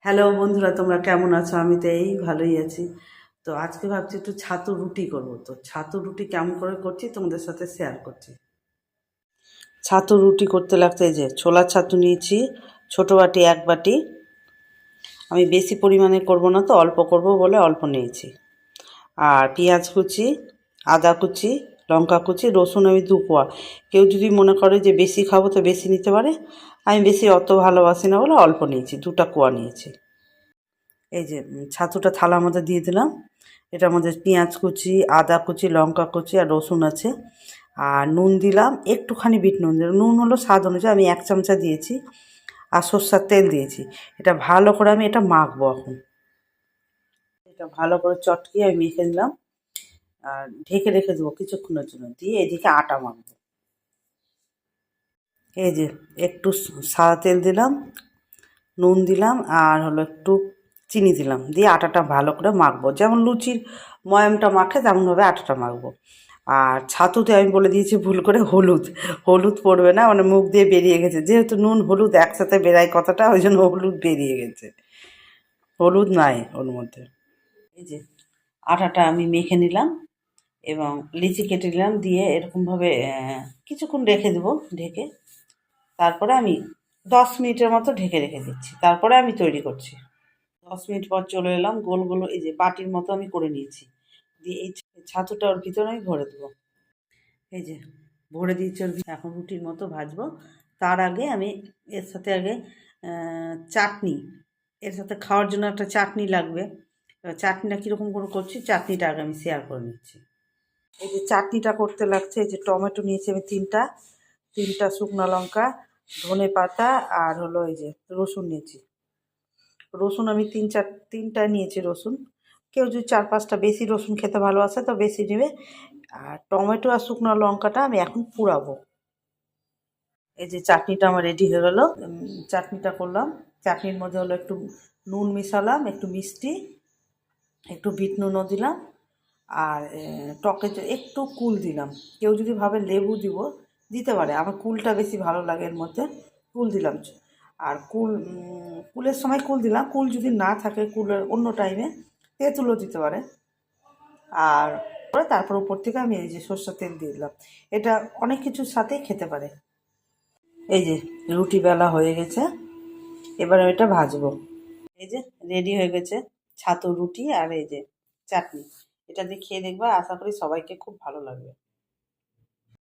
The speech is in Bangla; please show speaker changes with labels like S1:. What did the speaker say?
S1: হ্যালো বন্ধুরা, তোমরা কেমন আছো? আমি তো এই ভালোই আছি। তো আজকে ভাবছি একটু ছাতু রুটি করব। তো ছাতু রুটি কেমন করে করছি তোমাদের সাথে শেয়ার করছি। ছাতু রুটি করতে লাগতে এই যে ছোলার ছাতু নিয়েছি, ছোটো বাটি 1 বাটি। আমি বেশি পরিমাণে করব না, তো অল্প করব বলে অল্প নিয়েছি। আর পেঁয়াজ কুচি, আদা কুচি, লঙ্কা কুচি, রসুন আমি 2 কোয়া। কেউ যদি মনে করে যে বেশি খাবো তো বেশি নিতে পারে। আমি বেশি অত ভালোবাসি না বলে অল্প নিয়েছি, 2টা কোয়া নিয়েছি। এই যে ছাতুটা থালার মধ্যে দিয়ে দিলাম। এটার মধ্যে পেঁয়াজ কুচি, আদা কুচি, লঙ্কা কুচি আর রসুন আছে। আর নুন দিলাম, একটুখানি বিট নুন দিলাম। নুন হলো স্বাদ অনুযায়ী, আমি 1 চামচা দিয়েছি। আর সর্ষার তেল দিয়েছি। এটা ভালো করে আমি এটা মাখবো এখন। এটা ভালো করে চটকিয়ে আমি মেখে দিলাম। আর ঢেকে রেখে দেবো কিছুক্ষণের জন্য, দিয়ে এদিকে আটা মাখবো। এই যে একটু সাদা তেল দিলাম, নুন দিলাম, আর হলো একটু চিনি দিলাম, দিয়ে আটাটা ভালো করে মাখবো। যেমন লুচির ময়ামটা মাখে তেমনভাবে আটাটা মাখবো। আর ছাতুতে আমি বলে দিয়েছি ভুল করে হলুদ হলুদ পড়বে না, মানে মুখ দিয়ে বেরিয়ে গেছে, যেহেতু নুন হলুদ একসাথে বেরায় কথাটা, ওই জন্য হলুদ বেরিয়ে গেছে। হলুদ নাই ওর মধ্যে। এই যে আটাটা আমি মেখে নিলাম এবং লিচি কেটে নিলাম, দিয়ে এরকমভাবে কিছুক্ষণ রেখে দেবো ঢেকে। তারপরে আমি 10 মিনিটের মতো ঢেকে রেখে দিচ্ছি, তারপরে আমি তৈরি করছি। 10 মিনিট পর চলে এলাম, গোল গোল এই যে বাটির মতো আমি করে নিয়েছি। দিয়ে এই ছাতুটা ওর ভিতরে আমি ভরে দেবো। এই যে ভরে দিয়েছি ওর ভিতরে। এখন রুটির মতো ভাজবো। তার আগে আমি এর সাথে আগে চাটনি, এর সাথে খাওয়ার জন্য একটা চাটনি লাগবে। এবার চাটনিটা কীরকম করে করছি, চাটনিটা আগে আমি শেয়ার করে নিচ্ছি। এই যে চাটনিটা করতে লাগছে, এই যে টমেটো নিয়েছি আমি তিনটা, শুকনো লঙ্কা, ধনে পাতা, আর হলো এই যে রসুন নিয়েছি। রসুন আমি তিনটা নিয়েছি রসুন। কেউ যদি 4-5টা বেশি রসুন খেতে ভালোবাসে তো বেশি নেবে। আর টমেটো আর শুকনো লঙ্কাটা আমি এখন পুড়াবো। এই যে চাটনিটা আমার রেডি হয়ে গেল। চাটনিটা করলাম। চাটনির মধ্যে হলো একটু নুন মিশালাম, একটু মিষ্টি, একটু বিট নুনও দিলাম, আর টকে একটু কুল দিলাম। কেউ যদি ভাবে লেবু দিব, দিতে পারে। আমার কুলটা বেশি ভালো লাগে এর মধ্যে, কুল দিলাম। আর কুলের সময় কুল দিলাম। কুল যদি না থাকে, কুলের অন্য টাইমে তেঁতুলও দিতে পারে। আর তারপর উপর থেকে আমি এই যে সর্ষের তেল দিয়ে দিলাম। এটা অনেক কিছুর সাথেই খেতে পারে। এই যে রুটি বেলা হয়ে গেছে, এবার এটা ভাজবো। এই যে রেডি হয়ে গেছে ছাতু রুটি আর এই যে চাটনি। এটা দিয়ে খেয়ে দেখবা, আশা করি সবাইকে খুব ভালো লাগবে।